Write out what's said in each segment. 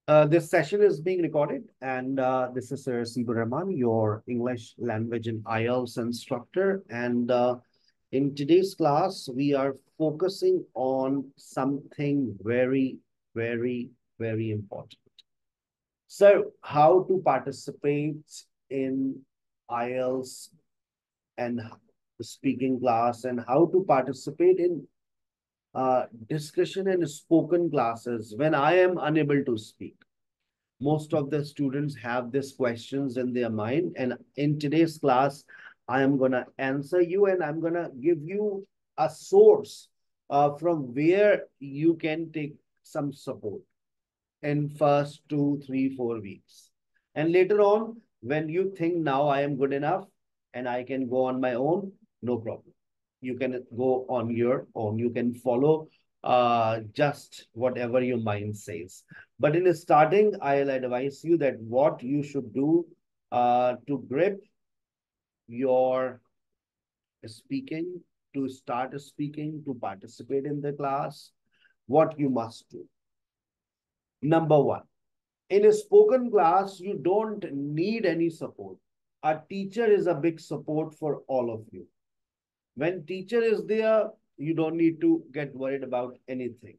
This session is being recorded, and this is Sir Sibur Rahman, your English language and IELTS instructor. And in today's class, we are focusing on something very, very, very important. So, how to participate in IELTS and speaking class, and how to participate in discussion and spoken classes when I am unable to speak. Most of the students have these questions in their mind, and in today's class I am going to answer you, and I'm going to give you a source from where you can take some support in first 2 3 4 weeks, and later on when you think now I am good enough and I can go on my own, no problem, you can go on your own, you can follow just whatever your mind says. But in starting, I'll advise you that what you should do to grip your speaking, to start speaking, to participate in the class, what you must do. Number one, in a spoken class, you don't need any support. A teacher is a big support for all of you. When teacher is there, you don't need to get worried about anything.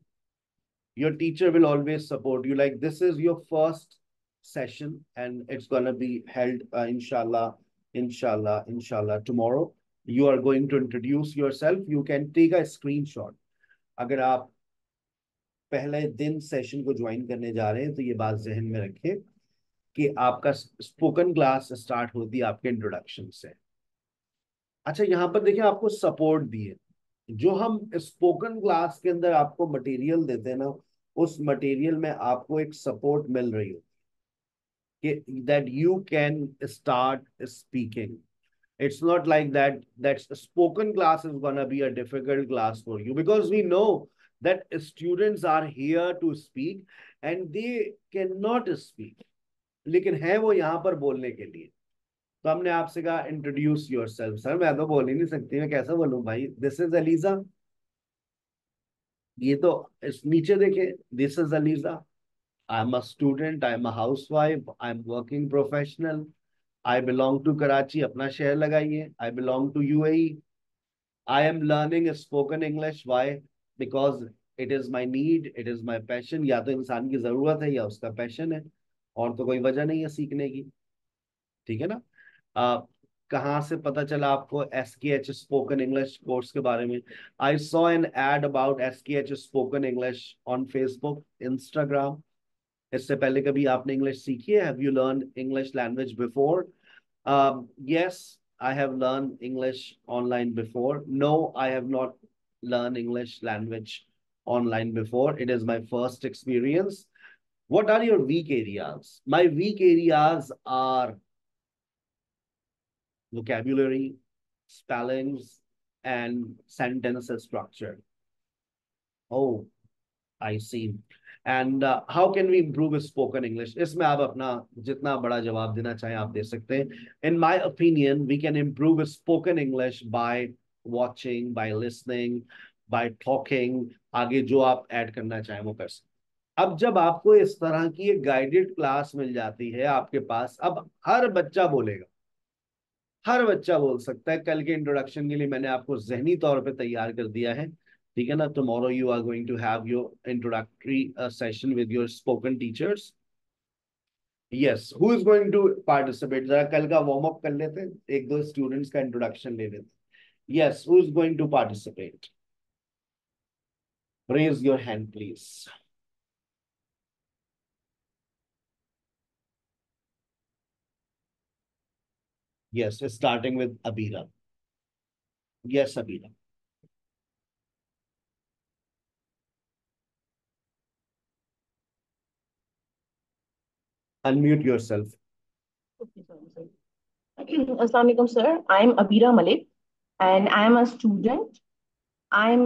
Your teacher will always support you. Like, this is your first session and it's going to be held, inshallah, tomorrow. You are going to introduce yourself. You can take a screenshot. अगर आप पहले दिन session को join करने जा रहे हैं तो ये बात जहन में रखें कि आपका स्पोकन क्लास स्टार्ट होती है आपके इंट्रोडक्शन से। अच्छा, यहाँ पर देखिए आपको सपोर्ट दिए, जो हम स्पोकन क्लास के अंदर आपको मटेरियल देते हैं ना, उस मटेरियल में आपको एक सपोर्ट मिल रही हो कि that you can start speaking. It's not like that spoken class is going to be a difficult class for you, because we know that students are here to speak and they cannot speak, लेकिन है वो यहाँ पर बोलने के लिए. तो हमने आपसे कहा इंट्रोड्यूस योरसेल्फ. सर मैं तो बोल ही नहीं सकती, मैं कैसे बोलूं भाई. This is Aliza. ये तो इस नीचे देखे, this is Aliza. I am a student, I am a housewife, I am working professional, I belong to Karachi. अपना शहर लगाइए. I belong to UAE. I am learning spoken English. Why? Because it is my need, it is my passion. या तो इंसान की जरूरत है या उसका पैशन है, और तो कोई वजह नहीं है सीखने की. ठीक है ना. आ, कहाँ से पता चला आपको SKH स्पोकन इंग्लिश कोर्स के बारे में? I saw an ad about SKH spoken English on Facebook, Instagram. इससे पहले कभी आपने इंग्लिश सीखी है? Have you learn English language before? Yes, I have learned English online before. No, I have not learned English language online before. It is my first experience. What are your weak areas? My weak areas are vocabulary, spellings, and sentence structure. Oh, I see. And how can we improve spoken English? इसमें आप अपना जितना बड़ा जवाब देना चाहें आप दे सकते हैं. In my opinion, we can improve spoken English by watching, by listening, by talking. आगे जो आप ऐड करना चाहें वो कर सकते हैं. अब जब आपको इस तरह की एक गाइडेड क्लास मिल जाती है आपके पास, अब हर बच्चा बोलेगा, हर बच्चा बोल सकता है. कल के इंट्रोडक्शन के लिए मैंने आपको जहनी तौर पे तैयार कर दिया है. ठीक है ना. Tomorrow you are going to have your introductory session with your spoken teachers. Yes, who is going to participate? जरा कल का वार्म अप कर लेते हैं, एक दो स्टूडेंट्स का इंट्रोडक्शन ले लेते हैं. Yes, who is going to participate? Raise your hand please. Yes, starting with Abira. Yes Abira. Unmute yourself. Okay, sorry, sorry. Assalamu alaikum, sir. I'm Abira Malik, and I'm a student. I'm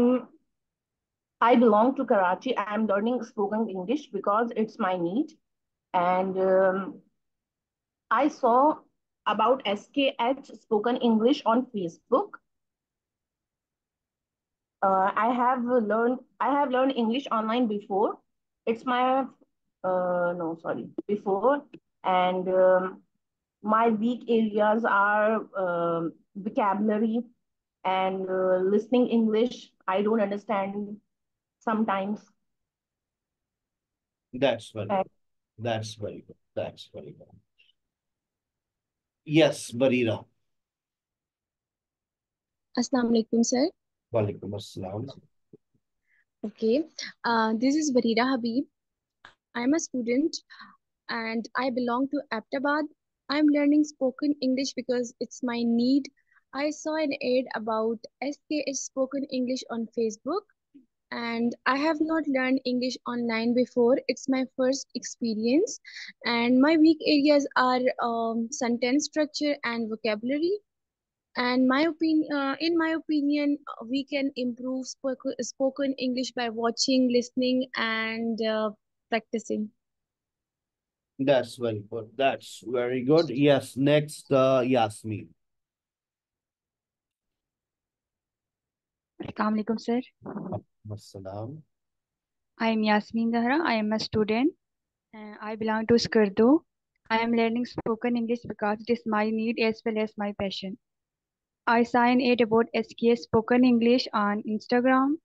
I belong to Karachi. I'm learning spoken English because it's my need. And I saw about SKH spoken English on Facebook. I have learned English online before. It's my No, sorry, before. And my weak areas are vocabulary and listening English. I don't understand sometimes. That's very And good. That's very good. That's very good. Yes, Barira. Assalamu alaikum, sir. Walaikum assalam. Okay, this is Barira Habib. I'm a student and I belong to Aptabad. I'm learning spoken English because it's my need. I saw an ad about SKH Spoken English on Facebook, and I have not learned English online before. It's my first experience, and my weak areas are sentence structure and vocabulary. And in my opinion, we can improve spoken English by watching, listening, and practicing. That's very good. That's very good. Yes, next, Yasmin. Assalamu alaikum, sir. Assalam. I am Yasmin Zahra. I am a student. I belong to Skardu. I am learning spoken English because it is my need as well as my passion. I saw an ad about SKS spoken English on Instagram.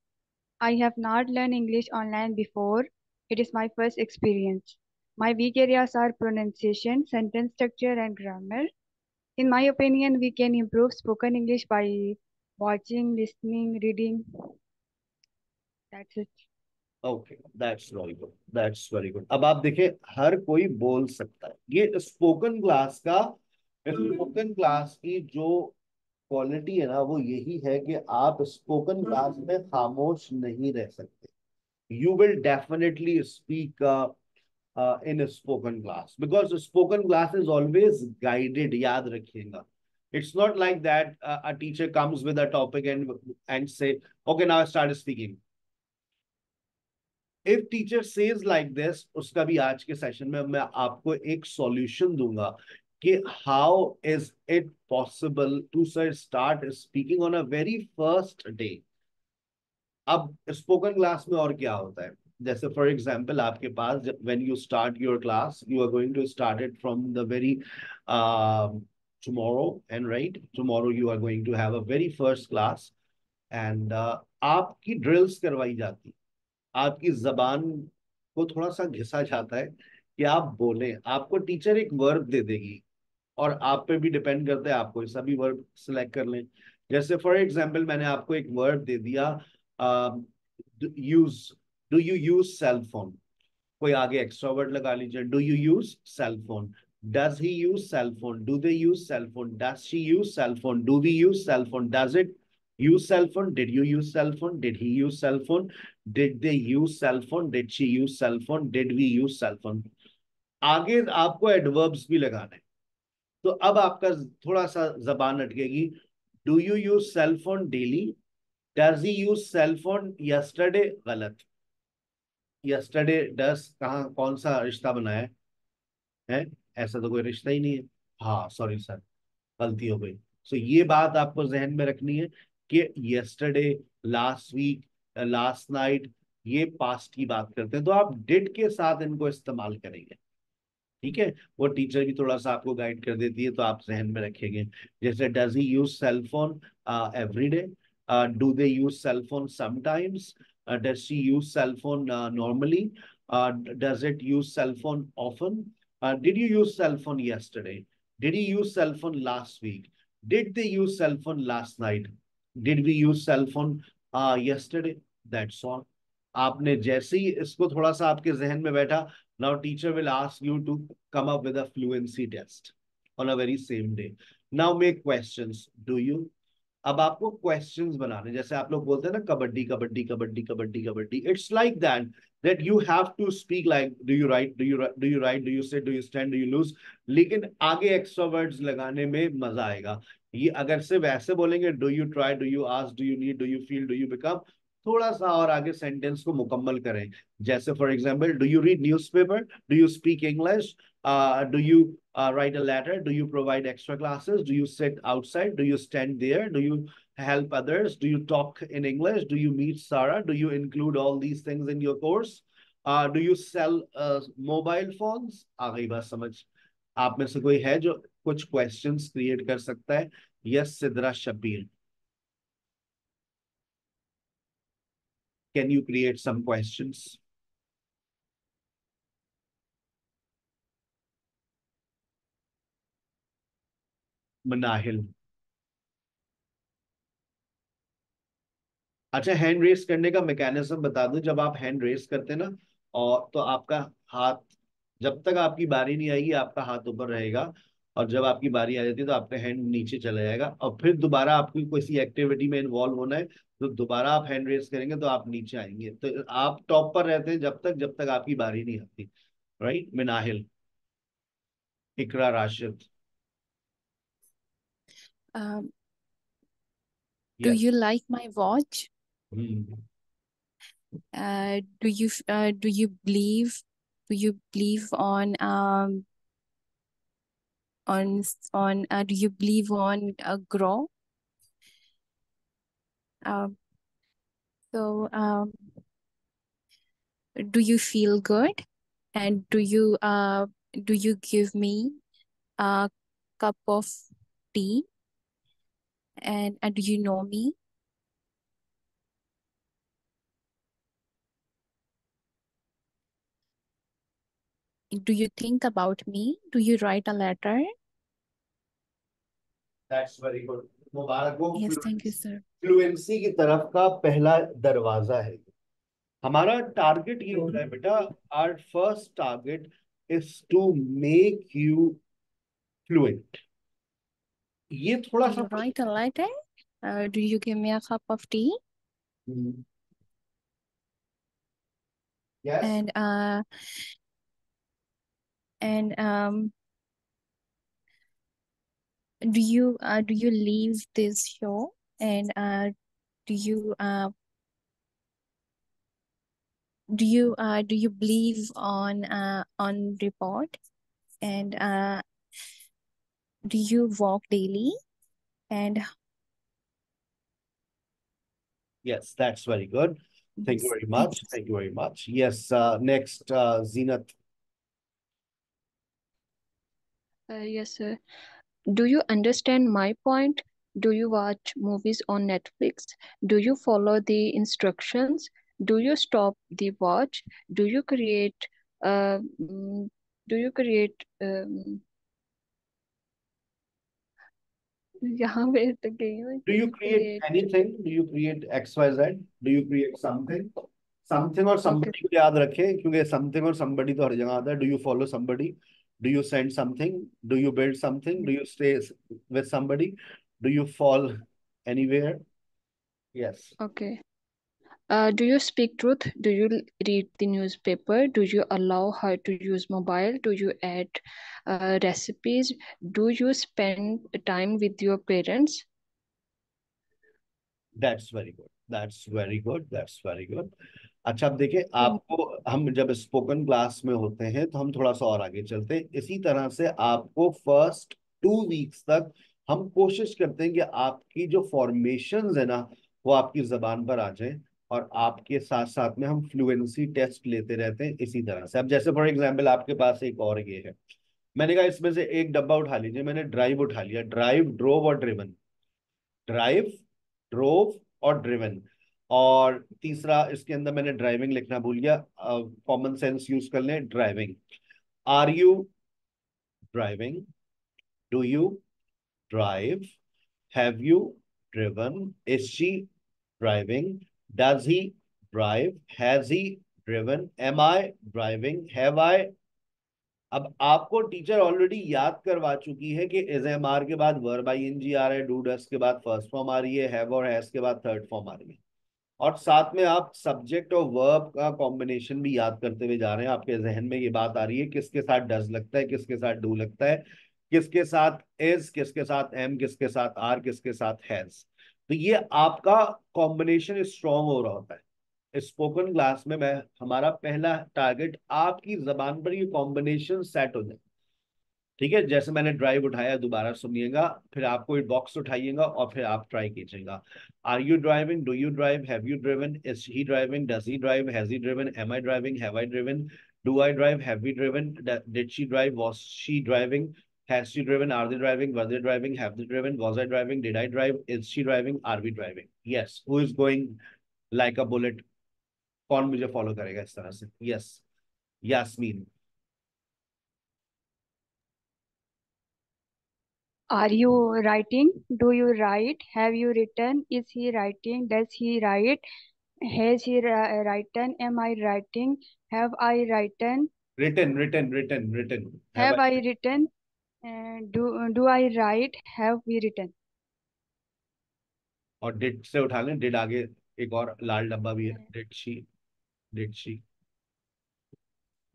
I have not learned English online before. It is my first experience. My weak areas are pronunciation, sentence structure, and grammar. In my opinion, we can improve spoken English by watching, listening, reading. That's it. Okay that's very good that's very good अब आप देखें हर कोई बोल सकता है ये spoken class की जो क्वालिटी है ना वो यही है कि आप स्पोकन क्लास में खामोश नहीं रह सकते you will definitely speak in spoken class because spoken class is always guided याद रखिएगा it's not like that a teacher comes with a topic and say okay now I start speaking if teacher says like this उसका भी आज के session में मैं आपको एक सॉल्यूशन दूंगा कि how is it possible to sir start speaking on a very first day अब स्पोकन क्लास में और क्या होता है जैसे फॉर एग्जाम्पल आपके पास when you start your class you are going to start it from the very tomorrow and right tomorrow you are going to have a very first class and आपकी drills करवाई जाती आपकी जबान को थोड़ा सा घिसा जाता है कि आप बोलें आपको टीचर एक वर्ब दे देगी और आप पे भी डिपेंड करता है आप कोई सा भी वर्ब सिलेक्ट कर लें जैसे फॉर एग्जांपल मैंने आपको एक वर्ब दे दिया use do you use cell phone कोई आगे एक्स्ट्रा वर्ड लगा लीजिए do you use cell phone does he use cell phone do they use cell phone does she use cell phone do we use cell phone does it use cell phone did you use cell phone did he use cell phone did they use cell phone did she use cell phone did we use cell phone आगे आपको adverbs भी लगाने तो अब आपका थोड़ा सा जबान अटकेगी do you use cell phone daily does he use cell phone yesterday गलत यस्टरडे डस कहाँ कौन सा रिश्ता बनाया है ऐसा तो कोई रिश्ता ही नहीं है हाँ सॉरी सर गलती हो गई सो ये बात आपको जहन में रखनी है कि yesterday last week last night ये पास्ट की बात करते हैं तो आप डिड के साथ इनको इस्तेमाल करेंगे ठीक है वो टीचर भी थोड़ा सा आपको गाइड कर देती है तो आप जहन में रखेंगे जैसे does he use cell phone every day do they use cell phone sometimes does she use cell phone normally does it use cell phone often did you use cell phone yesterday did you use cell phone last week did they use cell phone last night did we use cell phone yesterday that's all आपने जैसे ही इसको थोड़ा सा आपके जहन में बैठा now teacher will ask you to come up with a fluency test on a very same day now make questions do you अब आपको क्वेश्चंस बनाने जैसे आप लोग बोलते हैं ना kabaddi kabaddi kabaddi kabaddi kabaddi it's like that you have to speak like do you write do you sit do you stand do you lose लेकिन आगे एक्स्ट्रा वर्ड्स लगाने में मजा आएगा ये अगर सिर्फ ऐसे बोलेंगे do you try do you ask do you need do you feel do you become थोड़ा सा और आगे सेंटेंस को मुकम्मल करें जैसे for example do you read newspaper do you speak English do you write a letter do you provide extra classes do you sit outside do you stand there do you help others do you talk in English do you meet Sarah do you include all these things in your course do you sell mobile phones? आ गई बात समझ। आप में से कोई है जो कुछ क्वेश्चंस क्रिएट कर सकता है? Yes Sidra Shabbir, can you create some questions? Manahil, अच्छा हैंड रेस करने का मैकेनिज्म बता दूं। जब आप हैंड रेस करते ना, और तो आपका हाथ, जब तक आपकी बारी नहीं आएगी आपका हाथ ऊपर रहेगा, और जब आपकी बारी आ जाती है तो आपका हैंड नीचे चला जाएगा, और फिर दोबारा आपको किसी एक्टिविटी में इन्वॉल्व होना है तो दोबारा आप हैंड रेस करेंगे तो आप नीचे आएंगे। तो आप टॉप पर रहते हैं जब तक आपकी बारी नहीं आती। Right, Minahil, Iqra Rashid. Um, do yes. you like my watch? Hmm. Do you believe on do you believe on grow? Um, so do you feel good? And do you give me a cup of tea? And do you know me? Do you think about me? Do you write a letter? That's very good, मुबारक हो। Yes, thank you, sir. फ्लुएंसी की तरफ का पहला दरवाजा है। हमारा टारगेट ये होता है बेटा, our first target is to make you fluent. ये थोड़ा Do सा you write a letter? Do you give me a cup of tea? Yes, And and do you leave this show? And do you uh, do you believe on report? And do you walk daily? And yes, that's very good. Thank you yes, very thank much. you. Thank you very much. Yes, next, Zenat. Yes, sir. Do you understand my point? Do you watch movies on Netflix? Do you follow the instructions? Do you stop the watch? Do you create uh, mm, do you create यहाँ पे तो गई हूँ Do do you you create create anything? Do you create XYZ? Do you create something? Something और okay somebody को याद रखें, क्योंकि something और somebody तो हर जगह आता है। Do you follow somebody? Do you send something? Do you build something? Do you stay with somebody? Do you fall anywhere? Yes. okay do you speak truth? Do you read the newspaper? Do you allow her to use mobile? Do you add recipes? Do you spend time with your parents? That's very good. That's very good. That's very good. अच्छा, अब देखिए, Thank आपको हम जब spoken class में होते हैं तो हम थोड़ा सा और आगे चलते हैं। इसी तरह से आपको फर्स्ट 2 वीक्स तक हम कोशिश करते हैं कि आपकी जो फॉर्मेशंस है ना, वो आपकी जबान पर आ जाए, और आपके साथ साथ में हम फ्लुएंसी टेस्ट लेते रहते हैं इसी तरह से। अब जैसे फॉर एग्जांपल आपके पास एक और ये है, मैंने कहा इसमें से एक डब्बा उठा लीजिए। मैंने ड्राइव उठा लिया, ड्राइव, ड्रोव और ड्रिवन। ड्राइव, ड्रोव और ड्रिवन। और तीसरा इसके अंदर मैंने ड्राइविंग लिखना भूल गया, कॉमन सेंस यूज कर लें, driving. Are you driving? Do you drive? Have you driven? Is she driving? Does he drive? Has he driven? Am I driving? Have I? अब आपको टीचर ऑलरेडी याद करवा चुकी है कि इज एम आर के बाद वर्ब आईएनजी आ रहा है, डू डस के बाद फर्स्ट फॉर्म आ रही है, हैव और हैज के बाद थर्ड फॉर्म आ रही है, और साथ में आप सब्जेक्ट और वर्ब का कॉम्बिनेशन भी याद करते हुए जा रहे हैं। आपके जहन में ये बात आ रही है किसके साथ डज लगता है, किसके साथ डू लगता है, किसके साथ इज, किसके साथ एम, किसके साथ आर, किसके साथ हैज। तो ये आपका कॉम्बिनेशन स्ट्रॉन्ग हो रहा होता है। स्पोकन क्लास में मैं, हमारा पहला टारगेट आपकी जबान पर ये कॉम्बिनेशन सेट हो जाए। ठीक है, जैसे मैंने ड्राइव उठाया दोबारा सुनिएगा, फिर आप कोई बॉक्स उठाइएगा और फिर आप ट्राई कीजिएगा। Are you driving, do you drive, have you driven, is he driving, does he drive, has he driven, am I driving, have I driven, do I drive, have we driven, did she drive, was she driving, has she driven, are they driving, were they driving, have they driven, was I driving, did I drive, is she driving, are we driving. Yes, who is going like a bullet, कौन मुझे follow करेगा इस तरह से? Yes, Yasmeen. Are you writing? Do you write? Have you written? Is he writing? Does he write? Has he written? Am I writing? Have I written? written. Have I written? Do I write? Have we written? और did से उठा लें, did आगे एक और लाल डब्बा भी है, did she, did she,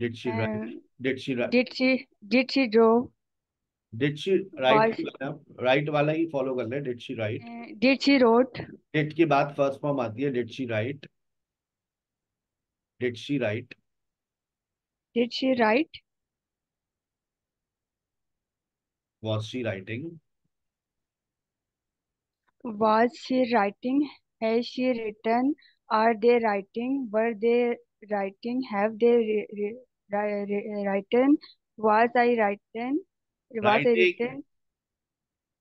did she write, did she write, Did she drove? Did she Was right, right वाला ही फॉलो कर ले, did she write. did she wrote? Did के बाद फर्स्ट फॉर्म आती है, did she write, did she write, Did she write? Was she writing, Was she writing? Has she written? Are they writing? Were they writing? Have they written? Was I written? Was I writing, written?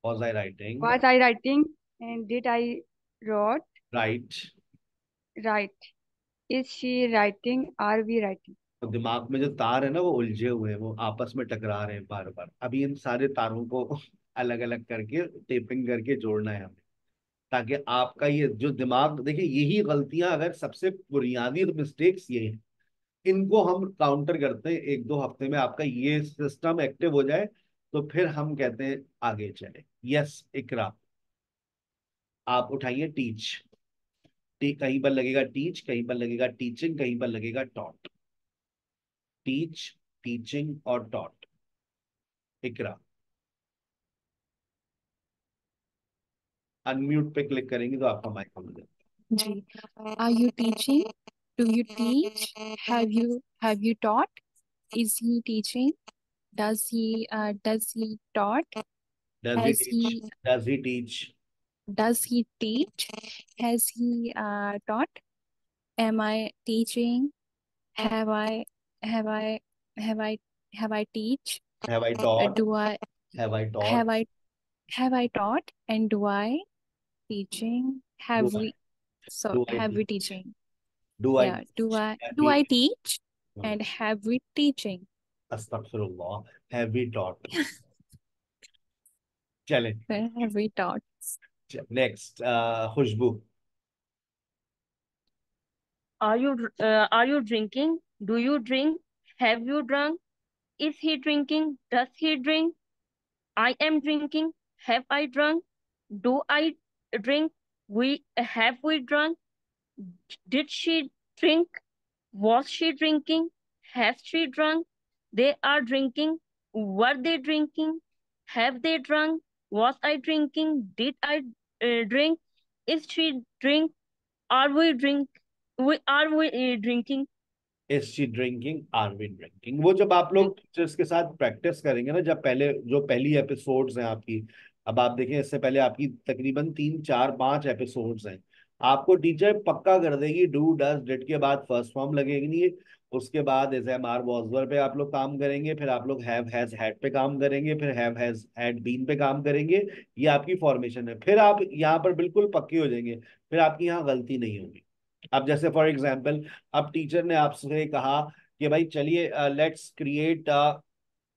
Was I writing, Was I writing? And did I wrote? Right. Right. Is she writing? Are we writing? तो दिमाग में जो तार है ना वो उलझे हुए हैं, वो आपस में टकरा रहे हैं बार बार। अभी इन सारे तारों को अलग अलग करके टेपिंग करके जोड़ना है हमें, ताकि आपका ये जो दिमाग, देखिए यही गलतियां, अगर सबसे बुनियादी मिस्टेक्स ये हैं, इनको हम काउंटर करते हैं, एक दो हफ्ते में आपका ये सिस्टम एक्टिव हो जाए तो फिर हम कहते हैं आगे चले। यस इकरा, आप उठाइए टीच। कहीं पर लगेगा टीच, कहीं पर लगेगा टीचिंग, कहीं पर लगेगा टॉट। टीच, टीचिंग और टॉट। इकरा, अनम्यूट पे क्लिक करेंगे तो आपका माइक खुल जाएगा। जी। Are you teaching? Do you teach? Have you taught? Is he teaching? Does he taught? Does he Has teach, he does he teach, does he teach? Has he taught? Am I teaching? Have I have I have I have I teach? Have I taught, Do I have I taught, have I have I taught? And do I teaching? Do Have we so do I have we teach, teaching? Do I Yeah. Do I teach, teach? And have we teaching? अस्तगफिरुल्लाह, have we taught. चलें Where have we taught? Next, Khushboo. Are you drinking? Do you drink? Have you drunk? Is he drinking? Does he drink? I am drinking. Have I drunk? Do I drink? We drunk? Did she drink? Was she drinking? Has she drunk? They are drinking. Were they drinking? Have they drunk? Was I drinking? Did I drink? Is she drink? Are we drink? We drinking? Is she drinking, are we drinking? वो जब आप लोग teachers के साथ practice करेंगे ना, जब पहले जो पहली एपिसोड्स हैं आपकी, अब आप देखें इससे पहले आपकी तकरीबन 3 4 5 एपिसोड्स हैं, आपको टीचर पक्का कर देगी डू डज डिड के बाद फर्स्ट फॉर्म लगेगी, उसके बाद is am are was were पे आप लोग काम करेंगे, फिर आप लोग हैव हैज हैड पे काम करेंगे, फिर हैव हैज हैड बीन पे काम करेंगे। ये आपकी फॉर्मेशन है, फिर आप यहाँ पर बिल्कुल पक्के हो जाएंगे, फिर आपकी यहाँ गलती नहीं होगी। अब जैसे फॉर एग्जाम्पल, अब टीचर ने आपसे कहा कि भाई चलिए let's create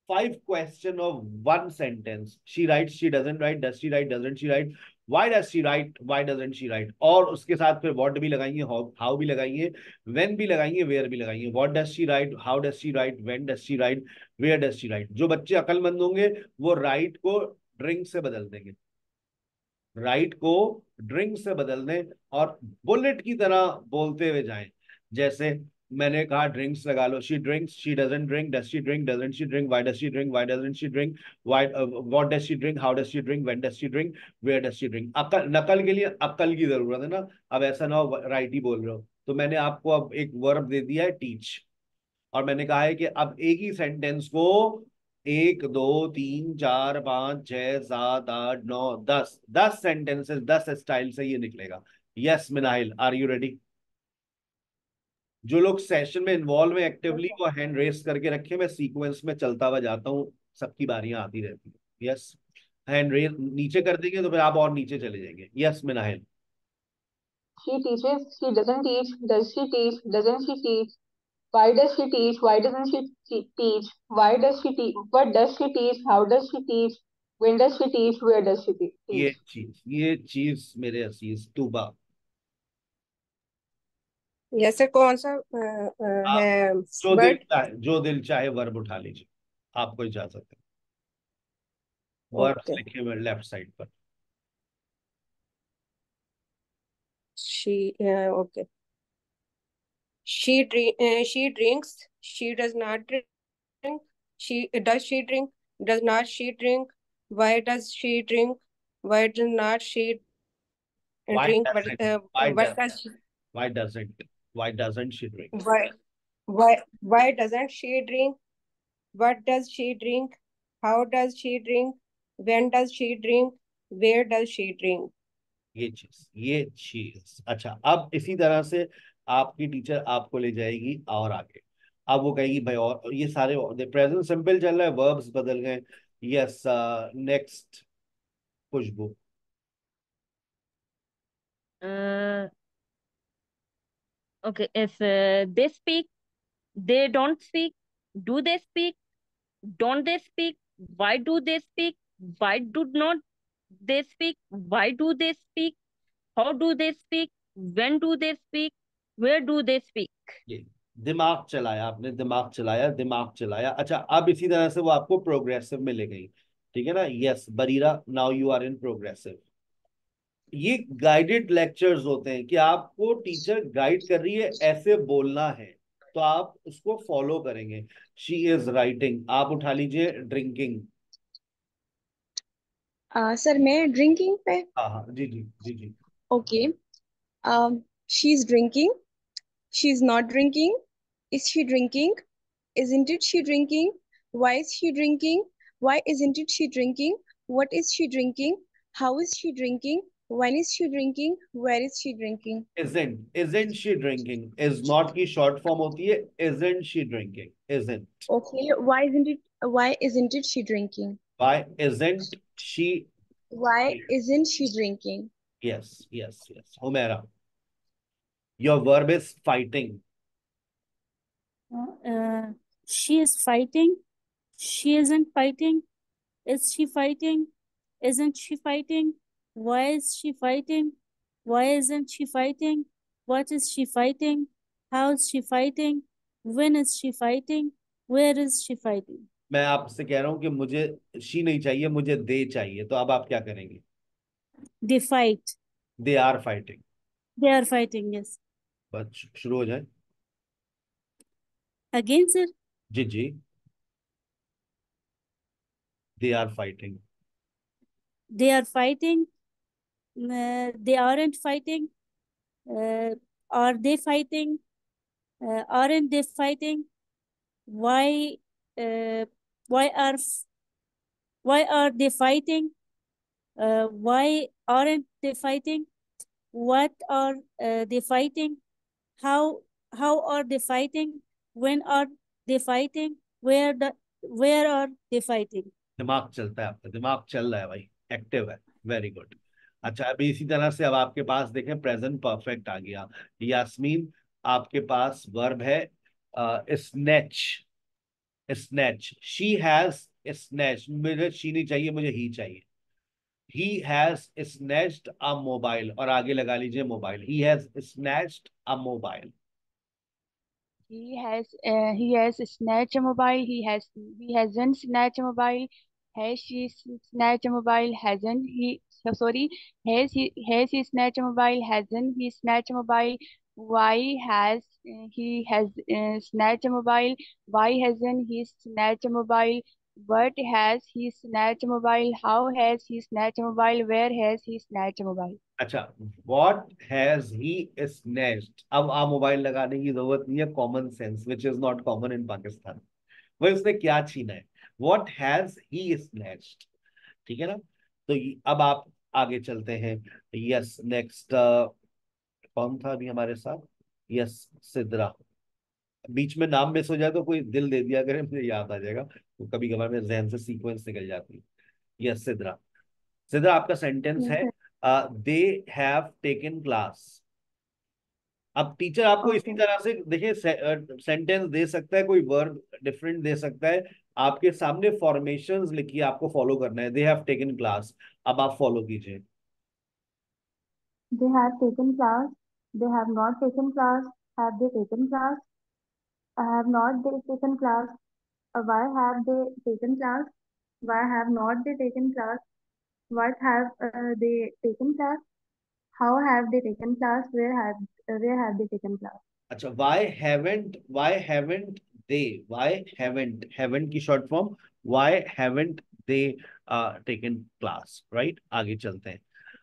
5 question of 1 sentence. She write, she doesn't right, does she right, doesn't she write, why does she right, why doesn't she write, और उसके साथ फिर व्हाट भी लगाएंगे, हाउ भी लगाएंगे, व्हेन भी लगाएंगे, वेयर भी लगाएंगे। What does she write, how does she write, when does she write, where does she write. जो बच्चे अक्लमंद होंगे वो राइट को ड्रिंक से बदल देंगे, राइट को ड्रिंक से बदल दें और बुलेट की तरह बोलते हुए जाएं। जैसे मैंने कहा ड्रिंक्स लगा लो, she drinks, she doesn't drink, does she drink, doesn't she drink, why does she drink, why doesn't she drink, why what does she drink, how does she drink, when does she drink, where does she drink. अकल, नकल के लिए अक्ल की जरूरत है ना, अब ऐसा ना हो राइट ही बोल रहे हो। तो मैंने आपको अब एक वर्ब दे दिया है टीच, और मैंने कहा है कि अब एक ही सेंटेंस को 1 2 3 4 5 6 7 8 9 10 10 सेंटेंसेस 10 स्टाइल से ये निकलेगा। Yes Minail, are you ready? जो लोग सेशन में इन्वॉल्व है एक्टिवली वो हैंड रेस करके रखे, मैं सीक्वेंस में चलता हुआ जाता हूँ, सबकी बारियां आती रहती है। यस, हैंड रेस नीचे कर देंगे तो फिर आप और नीचे चले जाएंगे। Yes मिनाइल। She teaches, she doesn't teach, does she teach, doesn't she teach, why does she teach, why doesn't she teach, why does she teach, what does she teach, how does she teach, when does she teach, where does she teach? ये चीज मेरे असीज तुबा। Yes sir, कौन सा आप है जो word? दिल चाहे वर्ब उठा लीजिए, आपको इजाजत है। Verbs okay. लिखे हुए लेफ्ट साइड पर। She, okay. she drinks, she does not drink, she drink, does not she drink, why does she drink, why does not she Why drink, doesn't why what does does she, why doesn't she drink? why doesn't she drink, what does she drink, how does she drink, when does she drink, where does she drink? ये चीज अच्छा। अब इसी तरह से आपकी teacher आपको ले जाएगी और आगे। अब वो कहेगी भाई, और ये सारे प्रेजेंट सिंपल चल रहा है, वर्ब्स बदल गए। Yes, next Khushboo. Uh, okay, if they speak, they don't speak, do they speak, don't they speak, why do they speak, why do not they speak, why do they speak, how do they speak, when do they speak, where do they speak? ये दिमाग चलाया आपने, दिमाग चलाया, दिमाग चलाया। अच्छा, अब इसी तरह से वो आपको प्रोग्रेसिव में ले गई, ठीक है ना? Yes Barira, now you are in progressive. ये गाइडेड लेक्चर्स होते हैं कि आपको टीचर गाइड कर रही है, ऐसे बोलना है तो आप उसको फॉलो करेंगे। शी इज राइटिंग, आप उठा लीजिए ड्रिंकिंग। सर मैं ड्रिंकिंग पे। हाँ हाँ जी जी जी जी। Okay. She is drinking, she is not drinking, is she drinking, isn't it she drinking, why is she drinking, why isn't it she drinking, what is she drinking, how is she drinking, when is she drinking, where is she drinking? isn't she drinking, is not की short form होती है isn't she drinking, isn't। Okay, why isn't it she drinking, why isn't she? why isn't she drinking? Yes Humera, your verb is fighting। She is fighting. She isn't fighting. Is she fighting? Isn't she fighting? Why is she fighting? Why isn't she fighting? What is she fighting? How is she fighting? When is she fighting? Where is she fighting? मैं आपसे कह रहा हूं कि मुझे she नहीं चाहिए, मुझे दे चाहिए, तो अब आप क्या करेंगे? They fight. They are fighting. They are fighting, yes. बस शुरू हो जाए। Again, sir? जी जी, they are fighting. They are fighting. They aren't fighting. Are they fighting? Aren't they fighting? Why? Uh, why are why are they fighting? Why aren't they fighting? What are they fighting? How are they fighting? When are they fighting? Where are they fighting? दिमाग चलता है आपका, दिमाग चल रहा है भाई, active है। Very good. अच्छा, अभी इसी तरह से अब आपके पास देखें प्रेजेंट परफेक्ट आ गया। यास्मीन, आपके पास वर्ब है snatch. Snatch, she has snatch. मुझे शी नहीं चाहिए, मुझे ही चाहिए। He has snatched a mobile, और आगे लगा लीजिए mobile. He has snatched a mobile. He has snatched a mobile. He hasn't snatched a mobile. Has she snatched a mobile? Hasn't he? So sorry. Has he snatched a mobile? Hasn't he snatched a mobile? Why has he snatched a mobile? Why hasn't he snatched a mobile? What has he snatched a mobile? How has he snatched a mobile? Where has he snatched a mobile? अच्छा, what has he snatched. अब आप mobile लगाने की जरूरत नहीं है, common sense which is not common in Pakistan. वह उसने क्या छीना है? What has he snatched. ठीक है ना। तो अब आप आगे चलते हैं। यस नेक्स्ट कौन था अभी हमारे साथ? यस सिद्रा। बीच में नाम मिस हो जाए तो कोई दिल दे दिया करे, मुझे याद आ जाएगा। तो कभी कभार मेरे जहन से सीक्वेंस निकल जाती है। यस सिद्रा। सिद्रा आपका सेंटेंस Yes, है sir. They have taken class. अब टीचर आपको इसी Okay. तरह से देखिए सेंटेंस दे सकता है, कोई वर्ब डिफरेंट दे सकता है। आपके सामने फॉर्मेशंस लिखिए, आपको फॉलो करना है। दे हैव टेकन क्लास, अब आप फॉलो कीजिए। They have taken class. They have not taken class. Have they taken class? Have not they taken class? Why have they taken class? Why have not they taken class? What have they taken class? How have they taken class? Where have they taken class? अच्छा, why haven't की short form, why haven't they taken class, right. आगे चलते हैं।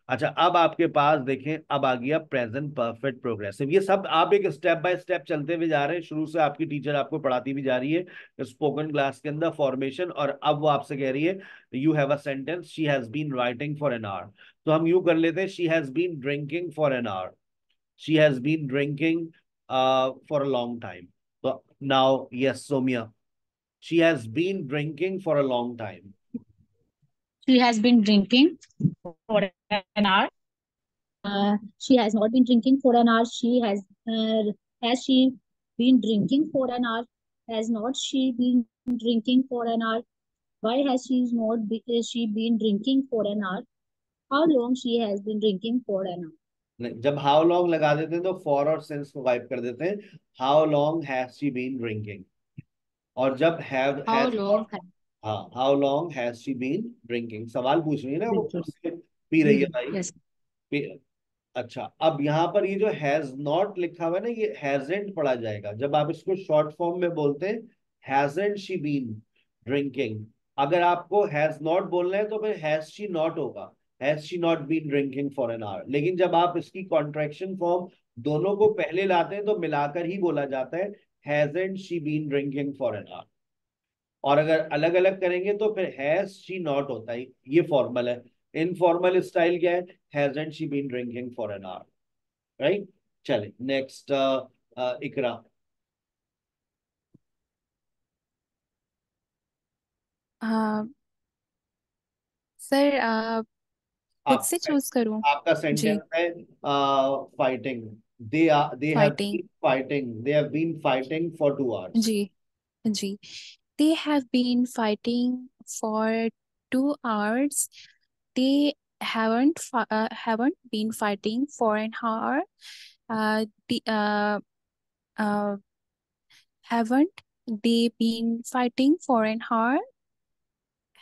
अच्छा, अब आपके पास देखें, अब आ गया प्रेजेंट परफेक्ट प्रोग्रेसिव। ये सब आप एक स्टेप बाय स्टेप चलते हुए जा रहे हैं, शुरू से आपकी टीचर आपको पढ़ाती भी जा रही है स्पोकन क्लास के अंदर फॉर्मेशन, और अब वो आपसे कह रही है you have a sentence, she has been writing for an hour. तो हम यूं कर लेते हैं, she has been drinking for an hour, she has been drinking for a long time. So now, yes, Somya, she has been drinking for a long time. She has been drinking for an hour. She has not been drinking for an hour. Has she been drinking for an hour? Has not she been drinking for an hour? Why has she been drinking for an hour? How long she has been drinking for an hour? जब how long लगा देते हैं तो for और since को wipe कर देते हैं। How long has she been drinking. और जब have How has long has हाँ, how long has she been drinking, सवाल पूछ रही है ना वो, drinking? कब से पी रही है भाई। Yes. अच्छा, अब यहाँ पर ये जो हैज नॉट लिखा हुआ है ना, ये हैजेंट पढ़ा जाएगा। जब आप इसको शॉर्ट फॉर्म में बोलते हैं, हैजेंट शी बीन ड्रिंकिंग। अगर आपको हैज नॉट बोलना है तो फिर हैज शी नॉट होगा, has she not been drinking for an hour. लेकिन जब आप इसकी कॉन्ट्रैक्शन फॉर्म दोनों को पहले लाते हैं तो मिलाकर ही बोला जाता है hasn't she been drinking for an hour. और अगर अलग अलग करेंगे तो फिर हैज शी नॉट होता है, ये फॉर्मल है। इनफॉर्मल स्टाइल क्या है? Hasn't she been drinking for an hour, right. चले नेक्स्ट, इकरा। सर खुद आप से चूज करूं? आपका जी। सेंटेंस है fighting. Fighting. They have been fighting for 2 hours। जी जी। They have been fighting for 2 hours. They haven't been fighting for an hour. The uh haven't they been fighting for an hour?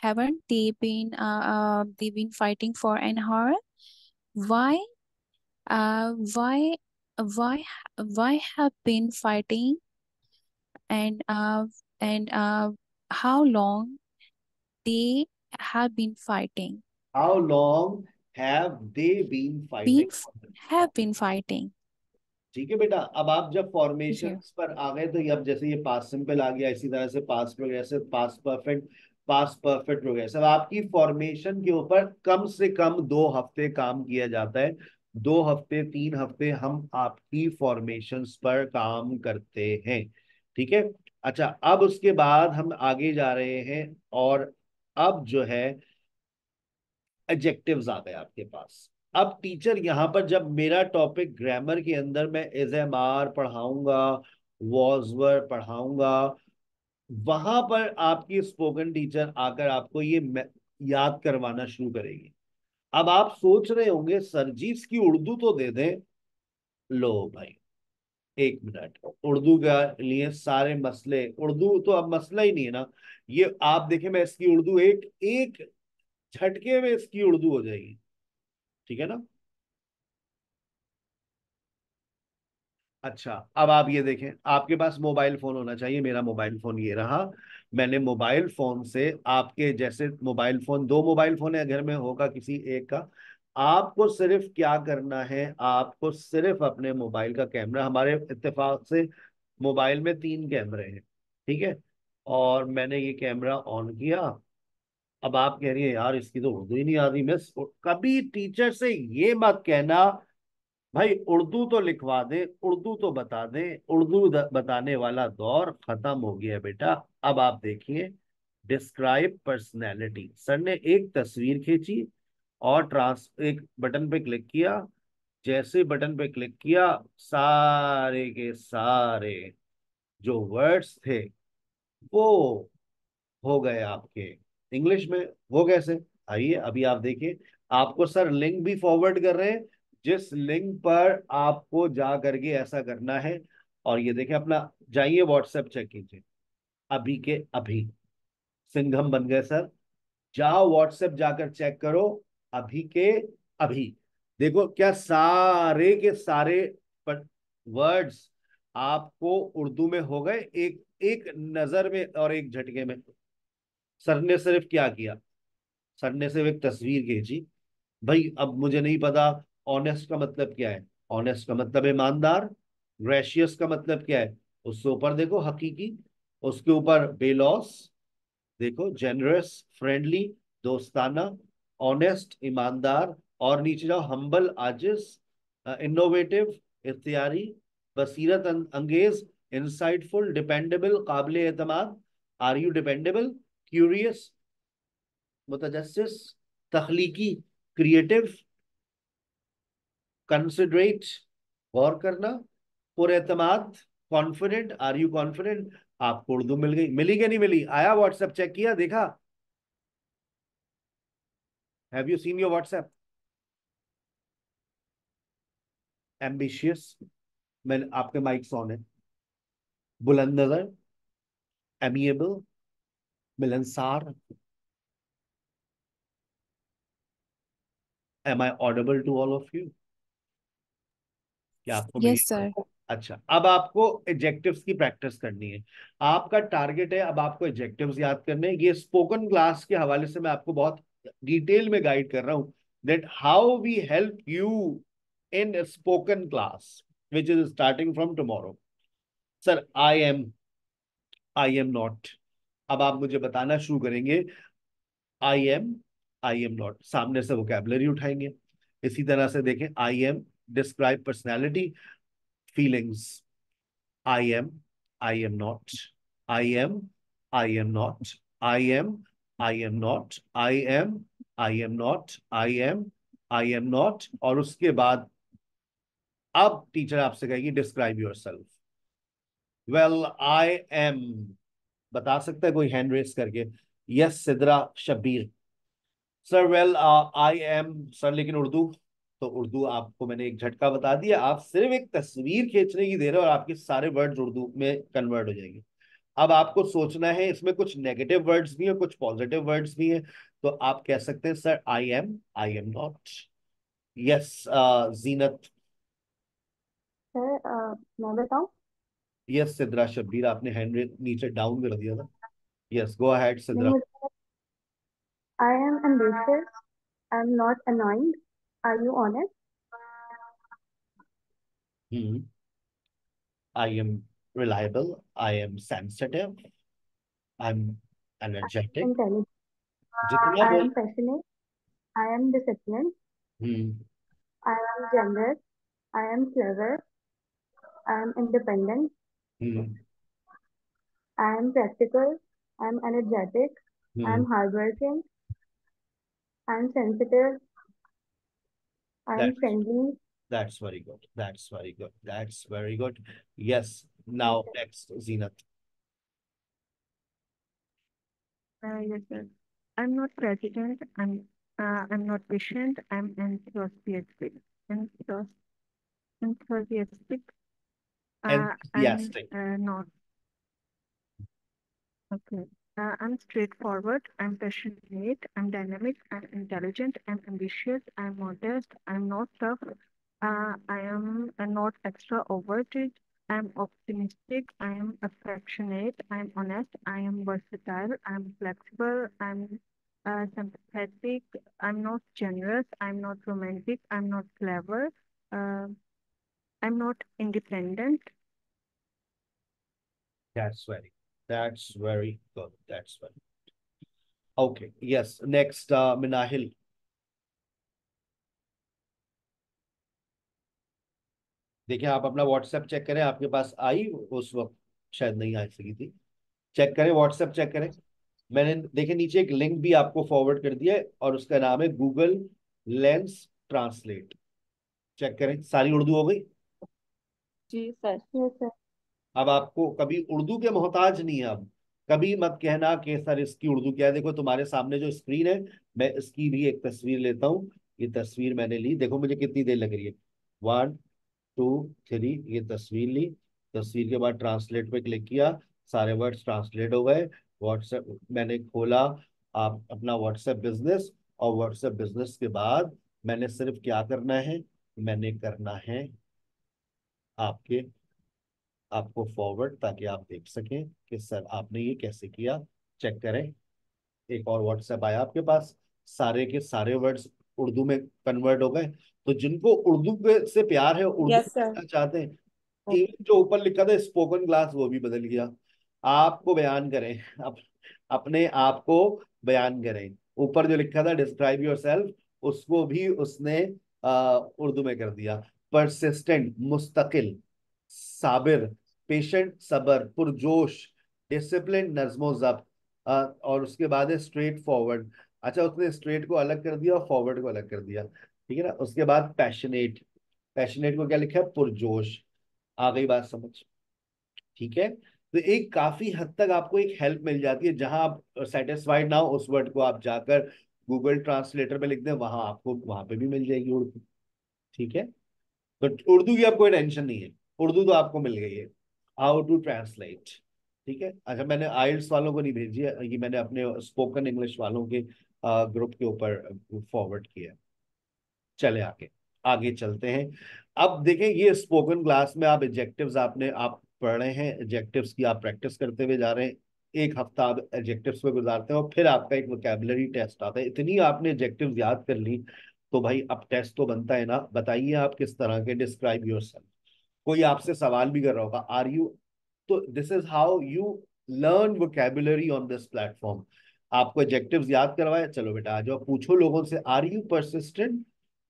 Haven't they been fighting for an hour? Why uh why why why have been fighting, and how long they have been fighting? How long have they been Been fighting? have been fighting. ठीक है बेटा। अब आप जब जी। Formations पर आ गए तो ये अब जैसे ये पास्ट सिंपल आ गया, इसी तरह से past progressive, past perfect progressive. आपकी फॉर्मेशन के ऊपर कम से कम 2 हफ्ते काम किया जाता है। 2 हफ्ते 3 हफ्ते हम आपकी फॉर्मेशंस पर काम करते हैं, ठीक है। अच्छा, अब उसके बाद हम आगे जा रहे हैं, और अब जो है एडजेक्टिव्स आ गए आपके पास। अब टीचर यहाँ पर जब मेरा टॉपिक ग्रामर के अंदर मैं इज एम आर पढ़ाऊंगा, वॉज वर पढ़ाऊंगा, वहां पर आपकी स्पोकन टीचर आकर आपको ये याद करवाना शुरू करेगी। अब आप सोच रहे होंगे सर जी इसकी उर्दू तो दे दें। लो भाई, 1 मिनट। उर्दू के लिए सारे मसले, उर्दू तो अब मसला ही नहीं है ना। ये आप देखें, मैं इसकी उर्दू एक एक झटके में इसकी उर्दू हो जाएगी, ठीक है ना। अच्छा, अब आप ये देखें, आपके पास मोबाइल फोन होना चाहिए। मेरा मोबाइल फोन ये रहा। मैंने मोबाइल फोन से आपके जैसे, मोबाइल फोन, 2 मोबाइल फोन है घर में, होगा किसी एक का। आपको सिर्फ क्या करना है, आपको सिर्फ अपने मोबाइल का कैमरा, हमारे इत्तेफाक से मोबाइल में 3 कैमरे हैं, ठीक है। और मैंने ये कैमरा ऑन किया। अब आप कह रही है यार इसकी तो उर्दू ही नहीं आती मिस। कभी टीचर से ये मत कहना भाई उर्दू तो लिखवा दे, उर्दू तो बता दे। उर्दू बताने वाला दौर खत्म हो गया बेटा। अब आप देखिए, डिस्क्राइब पर्सनैलिटी। सर ने एक तस्वीर खींची और एक बटन पे क्लिक किया। जैसे बटन पे क्लिक किया, सारे के सारे जो वर्ड्स थे वो हो गए आपके इंग्लिश में। वो कैसे? आइए अभी आप देखिए। आपको सर लिंक भी फॉरवर्ड कर रहे हैं, जिस लिंक पर आपको जा करके ऐसा करना है। और ये देखिए, अपना जाइए व्हाट्सएप चेक कीजिए। अभी के अभी सिंघम बन गए सर। जाओ व्हाट्सएप जाकर चेक करो। अभी के अभी देखो क्या सारे के सारे वर्ड्स आपको उर्दू में हो गए, एक एक नजर में और एक झटके में। सर ने सिर्फ क्या किया? सर ने सिर्फ एक तस्वीर खींची। भाई अब मुझे नहीं पता ऑनेस्ट का मतलब क्या है। ऑनेस्ट का मतलब ईमानदार। ग्रेशियस का मतलब क्या है? उससे ऊपर देखो हकीकी। उसके ऊपर बेलौस। देखो जेनरस, फ्रेंडली, दोस्ताना, ऑनेस्ट, ईमानदार। और नीचे जाओ, हम्बल, आजिज, इनोवेटिव, इख्तियारी, बसीरत अंगेज, इंसाइटफुल, डिपेंडेबल, काबिल एतमाद। Are you dependable? क्यूरियस, मुतजस्सिस, तख्लीकी, क्रिएटिव, कंसिडरेट, गौर करना, पुरएतमाद, कॉन्फिडेंट। Are you confident? आपको उर्दू मिल गई। मिली क्या नहीं मिली? आया व्हाट्सएप चेक किया, देखा? Have you seen your WhatsApp? Ambitious, मैंने आपके माइक्स ऑन है। बुलंद नजर, एमिएबल, मिलनसार। Am I audible to all of you? क्या आपको मेरी यस सर। अच्छा, अब आपको एडजेक्टिव्स की प्रैक्टिस करनी है। आपका टारगेट है अब आपको एडजेक्टिव्स याद करने हैं। ये स्पोकन क्लास के हवाले से मैं आपको बहुत डिटेल में गाइड कर रहा हूं, that how we help you in spoken class which is starting from tomorrow. Sir I am not. अब आप मुझे बताना शुरू करेंगे I am, I am not. सामने से वोकैबुलरी उठाएंगे। इसी तरह से देखें, I am describe personality, feelings. I am, I am not. I am, I am not. I am, I am not. I am, I am not. I am, I am not। और उसके बाद अब teacher आपसे कहेगी describe your self. Well I am. बता सकता है कोई हैंड रेस करके? Yes Sidra Shabbir. Sir well I am sir, लेकिन उर्दू। तो उर्दू आपको मैंने एक झटका बता दिया। आप सिर्फ एक तस्वीर खींचने की देर है और आपके सारे वर्ड्स उर्दू में कन्वर्ट हो जाएंगे। अब आपको सोचना है, इसमें कुछ नेगेटिव वर्ड्स भी हैं, कुछ पॉजिटिव वर्ड्स भी हैं। तो आप कह सकते हैं sir I am not. Yes Zeenat. Sir मैं बताऊं? यस सिद्रा शब्बीर, आपने हैंड नीचे डाउन कर दिया था। यस गो अहेड नहीं, सिद्रा। मुझे I am ambitious. I am not annoying. Are you honest? I am reliable, I am sensitive, I am energetic. Intelligent. जितना I बोल। am passionate. I am disciplined. Hmm I am generous. I am clever. I am independent. Hmm I am practical. I am energetic. I am hmm hardworking. I am sensitive. I am that's friendly. That's very good, that's very good, that's very good. Yes now next Zeenat. Yes, sir. I'm not president. I'm not patient. I'm enthusiastic. Enthusiastic. Enthusiastic. I'm Enthusiastic. not. Okay. I'm straightforward. I'm passionate. I'm dynamic. I'm intelligent. I'm ambitious. I'm modest. I'm not tough. I am not extroverted. I'm optimistic. I am affectionate. I'm honest. I am versatile. I'm flexible. I'm sympathetic. I'm not generous. I'm not romantic. I'm not clever. Uh, I'm not independent. That's very That's very good. That's very okay. Yes. Next, Minahil. देखिए आप अपना WhatsApp check करें, आपके पास आई उस वक्त शायद नहीं आ सकी थी। चेक करें, व्हाट्सएप चेक करें। मैंने देखे नीचे एक लिंक भी आपको फॉरवर्ड कर दिया है और उसका नाम है गूगल लेंस ट्रांसलेट। चेक करें, सारी उर्दू हो गई। जी सर। Yes sir. अब आपको कभी उर्दू के मोहताज नहीं है। अब कभी मत कहना कि सर इसकी उर्दू क्या है। देखो तुम्हारे सामने जो स्क्रीन है, मैं इसकी भी एक तस्वीर लेता हूँ। ये तस्वीर मैंने ली, देखो मुझे कितनी देर लग रही है। 1 2 3, ये तस्वीर ली। तस्वीर के बाद ट्रांसलेट पे क्लिक किया, सारे वर्ड्स ट्रांसलेट हो गए। व्हाट्सएप मैंने खोला, आप अपना व्हाट्सएप बिजनेस, और व्हाट्सएप बिजनेस के बाद मैंने सिर्फ क्या करना है, मैंने करना है आपके आपको फॉरवर्ड, ताकि आप देख सकें कि सर आपने ये कैसे किया। चेक करें, एक और व्हाट्सएप आया आपके पास, सारे के सारे वर्ड्स उर्दू में कन्वर्ट हो गए। तो जिनको उर्दू के से प्यार है, उर्दू यस सर। सीखना चाहते हैं, जो ऊपर लिखा था स्पोकन क्लास वो भी बदल गया। आपको बयान करें, अपने आप को बयान करें। ऊपर जो लिखा था डिस्क्राइब योरसेल्फ, उसको भी उसने उर्दू में कर दिया। परसिस्टेंट मुस्तकिल, साबिर पेशेंट सबर, पुरजोश डिसिप्लिन नज्मो जब्त, और उसके बाद है स्ट्रेट फॉरवर्ड। अच्छा, उसने स्ट्रेट को अलग कर दिया और फॉरवर्ड को अलग कर दिया, ठीक है ना। उसके बाद पैशनेट, पैशनेट को क्या लिखा है, पुरजोश। आ गई बात समझ, ठीक है। तो एक काफी हद तक आपको एक हेल्प मिल जाती है। जहां आप सेटिस्फाइड ना हो, उस वर्ड को आप जाकर गूगल ट्रांसलेटर में लिख दें, वहां आपको वहां पे भी मिल जाएगी उर्दू, ठीक है। तो उर्दू की आपको टेंशन नहीं है, उर्दू तो आपको मिल गई है। हाउ टू ट्रांसलेट, ठीक है। अच्छा, मैंने आइल्स वालों को नहीं भेजी है, ये मैंने अपने स्पोकन इंग्लिश वालों के ग्रुप के ऊपर फॉरवर्ड किया है। चले आगे, आगे चलते हैं। अब देखें, ये स्पोकन क्लास में आप एडजेक्टिव्स आप पढ़ रहे हैं, एडजेक्टिव्स की आप प्रैक्टिस करते हुए जा रहे हैं। एक हफ्ता आप एडजेक्टिव्स पे गुजारते हैं और फिर आपका एक वोकैबुलरी टेस्ट आता है। इतनी आपने एडजेक्टिव्स याद कर ली तो भाई अब टेस्ट तो बनता है ना। बताइए आप किस तरह के, डिस्क्राइब योरसेल्फ। कोई आपसे सवाल भी कर रहा होगा, आर यू, तो this is how you learn vocabulary on this platform. आपको एडजेक्टिव्स याद करवाए, चलो बेटा आ जाओ, पूछो लोगों से, are you persistent,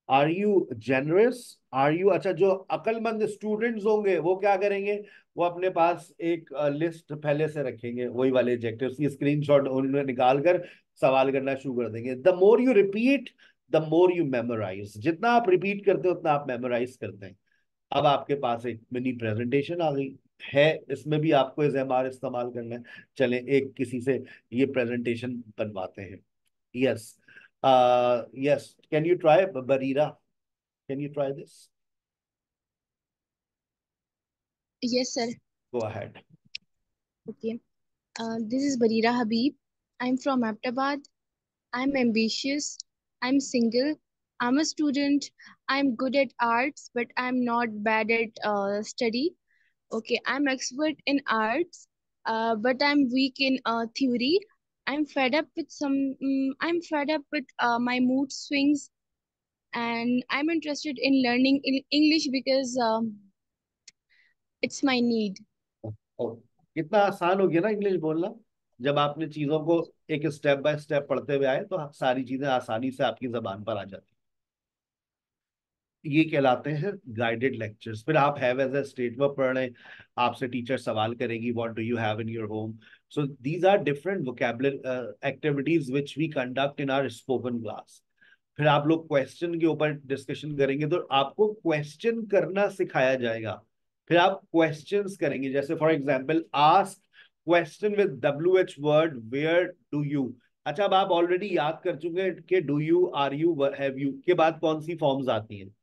are you generous, are you. अच्छा, जो अक्लमंद स्टूडेंट्स होंगे वो क्या करेंगे, वो अपने पास एक लिस्ट पहले से रखेंगे, वही वाले एडजेक्टिव्स की स्क्रीनशॉट उन्होंने निकाल कर सवाल करना शुरू कर देंगे। The more you repeat the more you memorise, जितना आप रिपीट करते हो उतना आप मेमोराइज करते हैं। अब आपके पास एक मिनी प्रेजेंटेशन आ गई है, इसमें भी आपको एजएमआर इस्तेमाल करना है। चलें एक किसी से ये प्रेजेंटेशन बनवाते हैं। Yes, yes, can you try, Barira? Can you try this? Yes, sir. Go ahead. Okay. This is Barira Habib. I'm from Ahmedabad. I'm ambitious. I'm single. I'm a student. I'm good at arts, but I'm not bad at study. Okay, I'm expert in arts, but I'm weak in theory. I'm fed up with I'm fed up with my mood swings, and I'm interested in learning English because it's my need. ओ, कितना आसान हो गया ना English बोलना। जब आपने चीजों को एक स्टेप बाय स्टेप पढ़ते हुए आए तो सारी चीजें आसानी से आपकी जबान पर आ जाती। ये कहलाते हैं गाइडेड लेक्चर्स। फिर आप have as a state verb पढ़ रहे हैं, आपसे टीचर सवाल करेगी what do you have in your home. So these are different vocabulary activities which we conduct in our spoken class. फिर आप लोग क्वेश्चन के ऊपर डिस्कशन करेंगे, तो आपको क्वेश्चन करना सिखाया जाएगा। फिर आप क्वेश्चंस करेंगे, जैसे for example ask question with WH word, where do you. अच्छा, अब आप ऑलरेडी याद कर चुके हैं कि do you, are you, have you के बाद कौन सी फॉर्म्स आती हैं।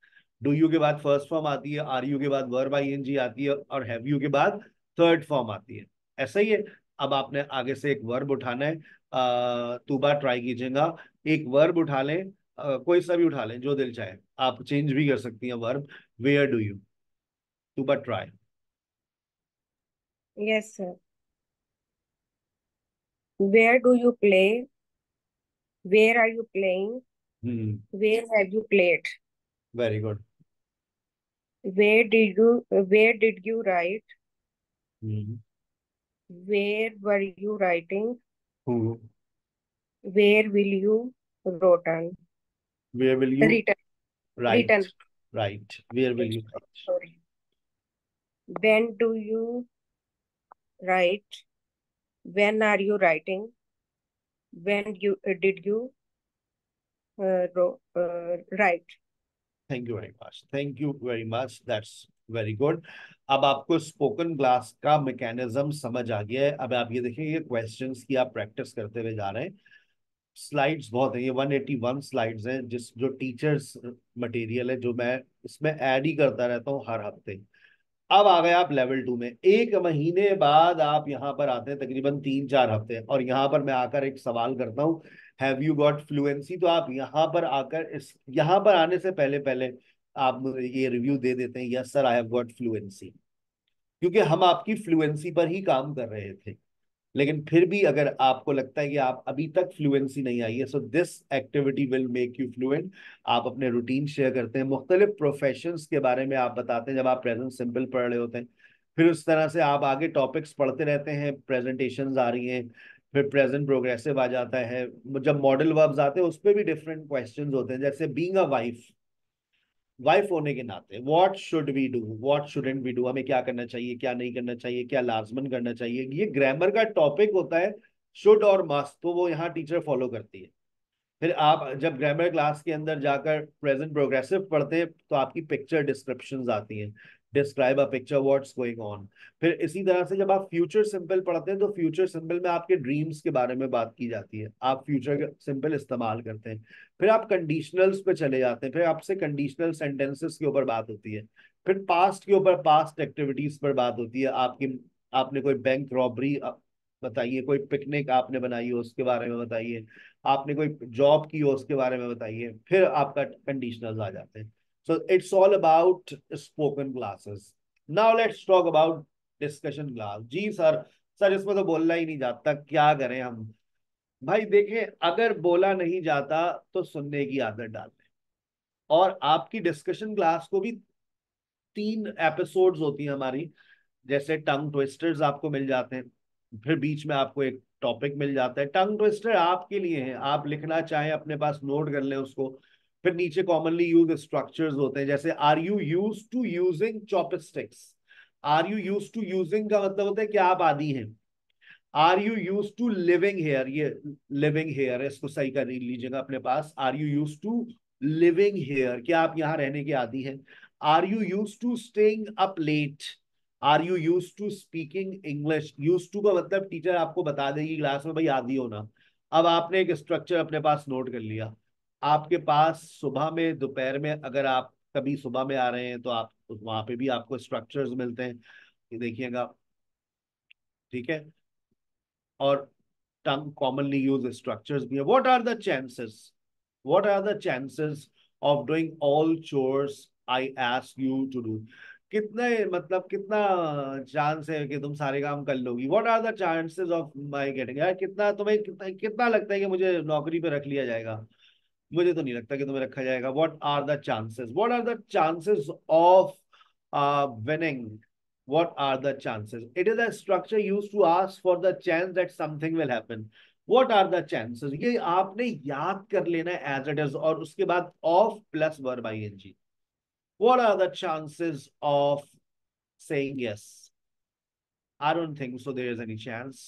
डू यू के बाद फर्स्ट फॉर्म आती है, आर यू के बाद वर्ब ING आती है, और हैव यू के बाद थर्ड फॉर्म आती है। ऐसा ही है। अब आपने आगे से एक वर्ब उठाना है। तूबा ट्राई कीजिएगा, एक वर्ब उठा लें, कोई सा भी उठा लें जो दिल चाहे, आप चेंज भी कर सकती हैं verb. Where do you, Tuba try. Yes, sir. Where do you play? Where are you playing? Where have you played? Very good. Where did you write? Where were you writing? Who? Where will you written? Where will you Written. write? Written. Right. Where will you write? Sorry. When do you write? When are you writing? When did you write? Thank you very much, thank you very much, that's very good. अब आपको spoken class का mechanism समझ आ गया है। अब आप ये देखिए, ये क्वेश्चंस की आप प्रैक्टिस करते हुए जा रहे हैं। स्लाइड्स बहुत है, ये 181 स्लाइड्स हैं, जिस जो टीचर्स मटेरियल है जो मैं इसमें ऐड ही करता रहता हूँ हर हफ्ते। अब आ गए आप लेवल 2 में। एक महीने बाद आप यहाँ पर आते हैं, तकरीबन 3-4 हफ्ते, और यहाँ पर मैं आकर एक सवाल करता हूँ, हैव यू गॉट फ्लुएंसी? तो आप यहाँ पर आकर इस यहाँ पर आने से पहले पहले आप मुझे ये रिव्यू दे देते हैं, yes sir I have got fluency, क्योंकि हम आपकी फ्लुएंसी पर ही काम कर रहे थे। लेकिन फिर भी अगर आपको लगता है कि आप अभी तक फ्लुएंसी नहीं आई है, so this activity will make you fluent. आप अपने रूटीन शेयर करते हैं, मुख्तलिफ प्रोफेशंस के बारे में आप बताते हैं जब आप प्रेजेंट सिंपल पढ़ रहे होते हैं। फिर उस तरह से आप आगे टॉपिक्स पढ़ते रहते हैं, प्रेजेंटेशंस आ रही हैं, फिर प्रेजेंट प्रोग्रेसिव आ जाता है। जब मॉडल वर्ब्स आते हैं उस पर भी डिफरेंट क्वेश्चंस होते हैं, जैसे बीइंग अ वाइफ होने के नाते what should we do, what shouldn't we do, हमें क्या करना चाहिए, क्या नहीं करना चाहिए, क्या लाजमन करना चाहिए। ये ग्रामर का टॉपिक होता है, शुड और मस्ट, तो वो यहाँ टीचर फॉलो करती है। फिर आप जब ग्रामर क्लास के अंदर जाकर प्रेजेंट प्रोग्रेसिव पढ़ते हैं तो आपकी पिक्चर डिस्क्रिप्शंस आती हैं, describe a picture what's going on. फिर इसी तरह से जब आप फ्यूचर सिंपल पढ़ते हैं तो फ्यूचर सिंपल में आपके ड्रीम्स के बारे में बात की जाती है, आप फ्यूचर सिंपल इस्तेमाल करते हैं। फिर आप कंडीशनल्स पे चले जाते हैं, फिर आपसे कंडीशनल सेंटेंसेस के ऊपर बात होती है। फिर पास्ट के ऊपर, पास्ट एक्टिविटीज पर बात होती है, आपकी आपने कोई बैंक रॉबरी बताइए, कोई पिकनिक आपने बनाई हो उसके बारे में बताइए, आपने कोई जॉब की हो उसके बारे में बताइए। फिर आपका कंडीशनल्स आ जाते हैं। So it's all about spoken classes. Now let's talk about discussion class. जी सर, सर इसमें तो बोलना ही नहीं जाता, क्या करें हम? भाई देखें, अगर बोला नहीं जाता तो सुनने की आदत डाल लें। और आपकी डिस्कशन क्लास को भी 3 एपिसोड्स होती हैं हमारी, जैसे टंग ट्विस्टर्स आपको मिल जाते हैं, फिर बीच में आपको एक टॉपिक मिल जाता है। टंग ट्विस्टर आपके लिए है, आप लिखना चाहें अपने पास नोट कर लें उसको। फिर नीचे कॉमनली यूज स्ट्रक्चर्स होते हैं, जैसे are you used to using chopsticks. Are you used to using का मतलब होता है कि आप आदी हैं। Are you used to living here, ये लिविंग हेयर है, इसको सही कर लीजिएगा अपने पास। Are you used to living here, क्या आप यहाँ रहने के आदी हैं? Are you used to staying up late? Are you used to speaking English? Used to का मतलब टीचर आपको बता देगी क्लास में, भाई आदी होना। अब आपने एक स्ट्रक्चर अपने पास नोट कर लिया, आपके पास सुबह में, दोपहर में, अगर आप कभी सुबह में आ रहे हैं तो आप वहां पे भी आपको स्ट्रक्चर्स मिलते हैं, ये देखिएगा, ठीक है। और टंग कॉमनली यूज स्ट्रक्चर्स भी है। What are the chances of doing all chores I ask you to do? कितने, मतलब कितना चांस है कि तुम सारे काम कर लोगी? What are the chances of my getting, यार कितना तुम्हें, कितना लगता है कि मुझे नौकरी पे रख लिया जाएगा? मुझे तो नहीं लगता कि तुम्हें रखा जाएगा। What are the chances of winning? What are the chances? It is a structure used to ask for the chance that something will happen. What are the chances? ये आपने याद कर लेना है as it is, और उसके बाद of plus verb ing. What are the chances of saying yes? I don't think so there is any chance.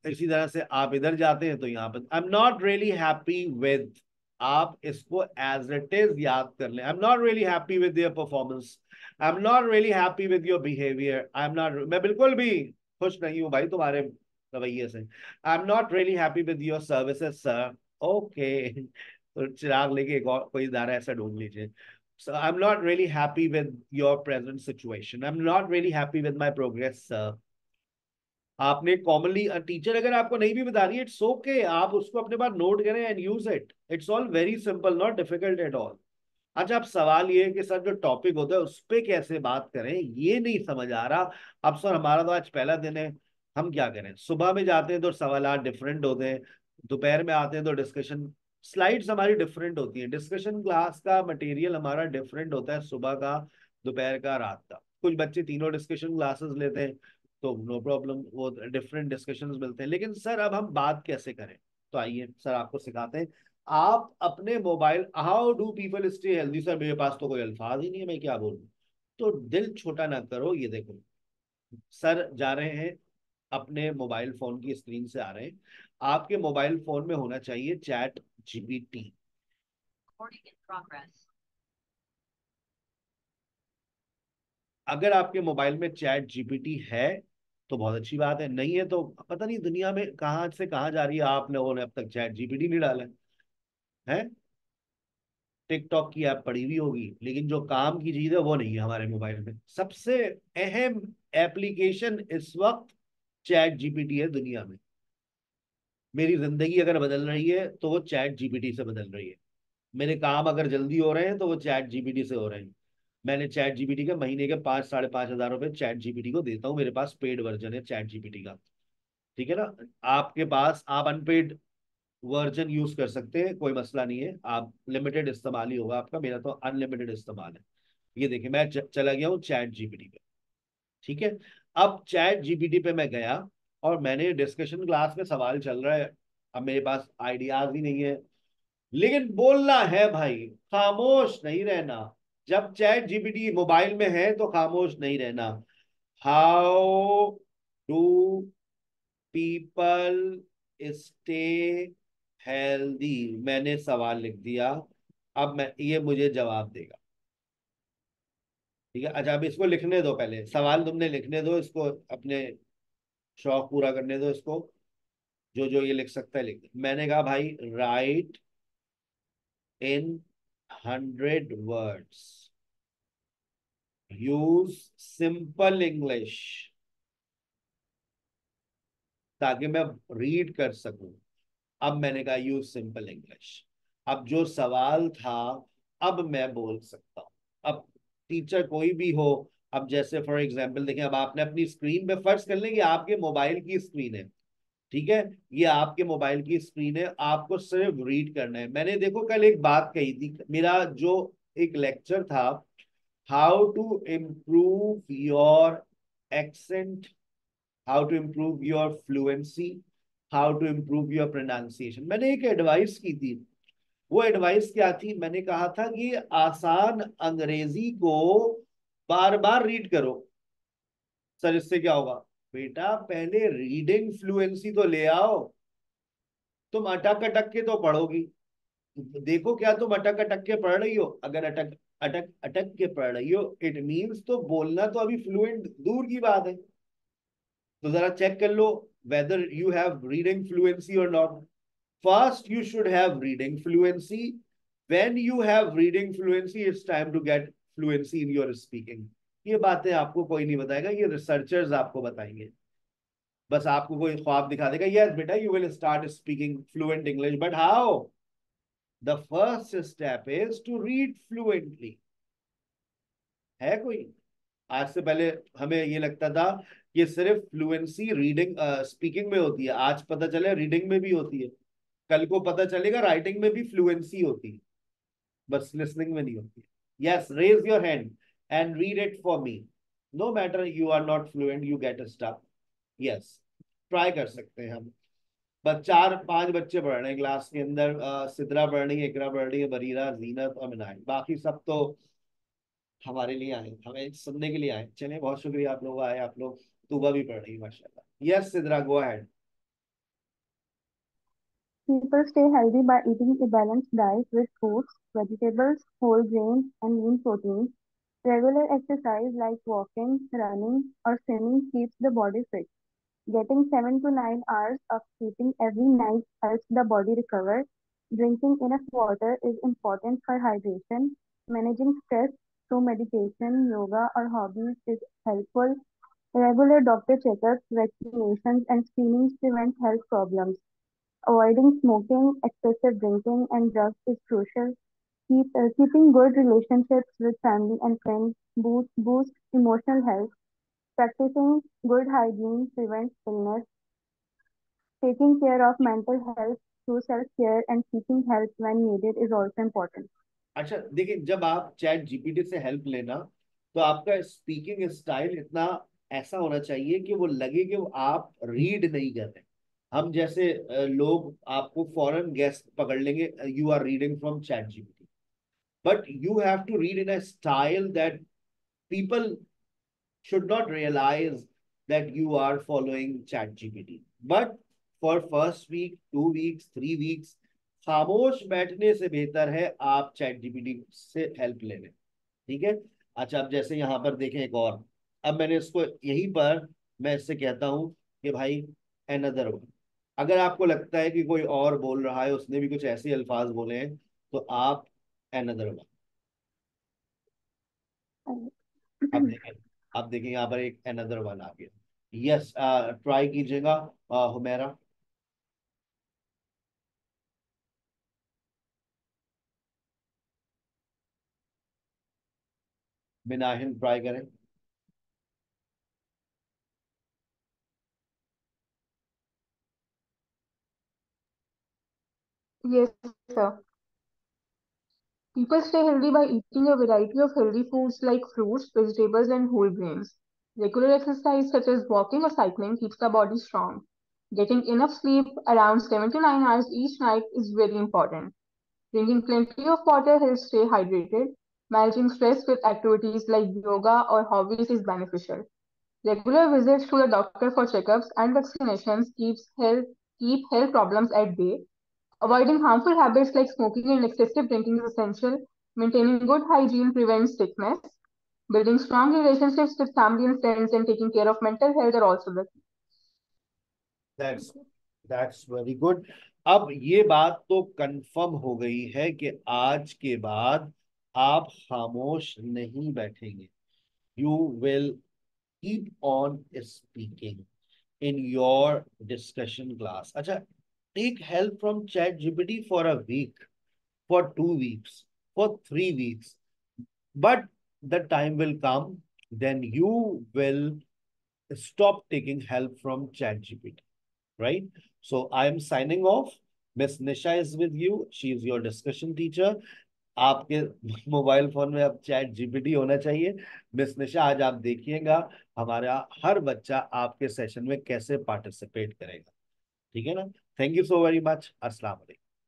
इसी तरह से आप इधर जाते हैं तो यहाँ पर आई am not really happy with, आप इसको एज इट इज याद कर लें। आई am not really happy with your performance, I am not really happy with your behaviour, I am not, मैं बिल्कुल भी खुश नहीं हूँ भाई तुम्हारे रवैये से। आई am not really happy with your services sir. Okay, तो चिराग लेके एक और कोई इदारा ऐसा ढूंढ लीजिए। So I'm not really happy with your present situation. I'm not really happy with my progress, sir. आपने कॉमनली, टीचर अगर आपको नहीं भी बता रही है, इट्स ओके, आप उसको अपने पास नोट करें and use it. It's all very simple, not difficult at all. अच्छा, अब सवाल ये है कि सर जो टॉपिक होता है उस पर कैसे बात करें, ये नहीं समझ आ रहा। अब सर हमारा तो आज पहला दिन है, हम क्या करें? सुबह में जाते हैं तो सवाल डिफरेंट होते हैं, दोपहर में आते हैं तो डिस्कशन स्लाइड्स हमारी डिफरेंट होती है। डिस्कशन क्लास का मटेरियल हमारा डिफरेंट होता है, सुबह का, दोपहर का, रात का। कुछ बच्चे तीनों डिस्कशन क्लासेस लेते हैं तो नो प्रॉब्लम, वो डिफरेंट डिस्कशंस मिलते हैं। लेकिन सर अब हम बात कैसे करें, तो आइए सर आपको सिखाते हैं। आप अपने mobile, how do people stay healthy, sir मेरे पास तो कोई अल्फाज ही नहीं है, मैं क्या बोलूं। तो दिल छोटा ना करो, ये देखो सर जा रहे हैं अपने मोबाइल फोन की स्क्रीन से आ रहे हैं। आपके मोबाइल फोन में होना चाहिए चैट जीपीटी। अगर आपके मोबाइल में चैट जीपीटी है तो बहुत अच्छी बात है, नहीं है तो पता नहीं दुनिया में कहाँ से कहाँ जा रही है, आप लोगों ने अब तक चैट जीपीटी नहीं डाला है। टिकटॉक की ऐप पड़ी हुई होगी, लेकिन जो काम की चीज है वो नहीं है हमारे मोबाइल में। सबसे अहम एप्लीकेशन इस वक्त चैट जीपीटी है दुनिया में। मेरी जिंदगी अगर बदल रही है तो वो चैट जीपीटी से बदल रही है। मेरे काम अगर जल्दी हो रहे हैं तो वो चैट जीपीटी से हो रहे हैं। मैंने चैट जीपीटी के महीने के 5-5.5 हज़ार रुपए चैट जीपीटी को देता हूँ, मेरे पास पेड वर्जन है चैट जीपीटी का। ठीक है ना, आपके पास आप अनपेड वर्जन यूज कर सकते हैं, कोई मसला नहीं है, आप लिमिटेड इस्तेमाल ही होगा आपका, मेरा तो अनलिमिटेड इस्तेमाल है। ये देखिए मैं चला गया हूँ चैट जीपीटी पे। ठीक है, अब चैट जीपीटी पे मैं गया और मैंने डिस्कशन क्लास में सवाल चल रहा है, अब मेरे पास आइडियाज ही नहीं है, लेकिन बोलना है भाई, खामोश नहीं रहना। जब चैट जीपीटी मोबाइल में है तो खामोश नहीं रहना। How do people stay healthy, मैंने सवाल लिख दिया, अब मैं ये मुझे जवाब देगा। ठीक है, अच्छा अब इसको लिखने दो, पहले सवाल तुमने लिखने दो इसको, अपने शौक पूरा करने दो इसको। जो जो ये लिख सकता है लिख दे। मैंने कहा भाई राइट इन 100 words, यूज सिंपल इंग्लिश, ताकि मैं रीड कर सकूं। अब मैंने कहा यूज सिंपल इंग्लिश। अब जो सवाल था अब मैं बोल सकता हूँ। अब टीचर कोई भी हो, अब जैसे फॉर एग्जांपल देखें, अब आपने अपनी स्क्रीन पे, फर्ज कर लें कि आपके मोबाइल की स्क्रीन है। ठीक है, ये आपके मोबाइल की स्क्रीन है, आपको सिर्फ रीड करना है। मैंने देखो कल एक बात कही थी, मेरा जो एक लेक्चर था, how to improve your accent, how to improve your fluency, how to improve your pronunciation, मैंने एक एडवाइस की थी। वो एडवाइस क्या थी, मैंने कहा था कि आसान अंग्रेजी को बार बार रीड करो। सर इससे क्या होगा, बेटा पहले रीडिंग फ्लुएंसी तो ले आओ। तुम अटक अटक के तो पढ़ोगी, देखो क्या तुम अटक अटक के पढ़ रही हो, अगर अटक अटक अटक के पढ़ रही हो इट मीन्स तो बोलना तो अभी फ्लुएंट दूर की बात है। तो जरा चेक कर लो whether you have reading fluency or not. First you should have reading fluency. When you have reading fluency it's time to get fluency in your speaking. ये बातें आपको कोई नहीं बताएगा, ये रिसर्चर्स आपको बताएंगे। बस आपको कोई ख्वाब दिखा देगा, यस बेटा you will start speaking fluent English, but how? The first step is to read fluently. है कोई? आज से पहले हमें ये लगता था कि सिर्फ फ्लुएंसी रीडिंग स्पीकिंग में होती है, आज पता चले रीडिंग में भी होती है, कल को पता चलेगा राइटिंग में भी फ्लुएंसी होती है, बस लिसनिंग में नहीं होती है। Yes, raise your hand and read it for me, no matter you are not fluent, you get stuck. Yes, try कर सकते हैं हम। बस 4-5 बच्चे पढ़ रहे हैं क्लास के अंदर, सिद्रा पढ़ रही है, इकरा पढ़ रही है, बरीरा, जीनत और मिनाय, बाकी सब तो हमारे लिए आए, हमें सुनने के लिए आए। चलिए बहुत शुक्रिया आप लोग आए, आप लोग। तूबा भी पढ़ रही है माशाल्लाह। Yes Sidra, go ahead. People stay healthy by eating a balanced diet with fruits, vegetables, whole grains, and lean proteins. Regular exercise like walking, running, or swimming keeps the body fit. Getting 7 to 9 hours of sleeping every night helps the body recover. Drinking enough water is important for hydration. Managing stress through meditation, yoga, or hobbies is helpful. Regular doctor checkups, vaccinations, and screenings prevent health problems. Avoiding smoking, excessive drinking, and drugs is crucial. Keeping good relationships with family and friends boost emotional health. Practicing good hygiene prevents illness. Taking care of mental health through self-care and seeking help when needed is also important. अच्छा देखिए, जब आप chat GPT से help लेना तो आपका speaking style इतना ऐसा होना चाहिए कि वो लगे कि वो आप रीड नहीं कर रहे। हम जैसे लोग आपको फॉरन गैस पकड़ लेंगे, you are reading from ChatGPT, but you have to read in a style that people should not realize that you are following ChatGPT. But for first week, 2 weeks, 3 weeks, खामोश बैठने से बेहतर है आप chat GPT से help ले लें। ठीक है। अच्छा, अब जैसे यहाँ पर देखें एक और, अब मैंने इसको यहीं पर मैं इससे कहता हूँ कि भाई अनदर वन, अगर आपको लगता है कि कोई और बोल रहा है, उसने भी कुछ ऐसे अल्फाज बोले हैं, तो आप अनदर वन। अब देखें, अब देखें यहाँ पर एक अनदर वन आ गया। यस, ट्राई कीजिएगा हुमेरा। मिनाहिल ट्राई करें। Yes, sir. People stay healthy by eating a variety of healthy foods like fruits, vegetables, and whole grains. Regular exercise such as walking or cycling keeps the body strong. Getting enough sleep around 7 to 9 hours each night is very important. Drinking plenty of water helps stay hydrated. Managing stress with activities like yoga or hobbies is beneficial. Regular visits to the doctor for checkups and vaccinations keep health problems at bay. Avoiding harmful habits like smoking and excessive drinking is essential. Maintaining good hygiene prevents sickness. Building strong relationships with family and friends and taking care of mental health are also the key. That's that's very good. अब ये बात तो confirm हो गई है कि आज के बाद आप खामोश नहीं बैठेंगे। You will keep on speaking in your discussion class. अच्छा, take help from chat gpt for a week, for 2 weeks, for 3 weeks, but the time will come, then you will stop taking help from chat gpt, right? So I am signing off. Miss Nisha is with you, she is your discussion teacher. आपके mobile phone में अब chat GPT होना चाहिए। Miss निशा, आज आप देखिएगा हमारा हर बच्चा आपके सेशन में कैसे पार्टिसिपेट करेगा। ठीक है ना? Thank you so very much. अस्सलाम वालेकुम।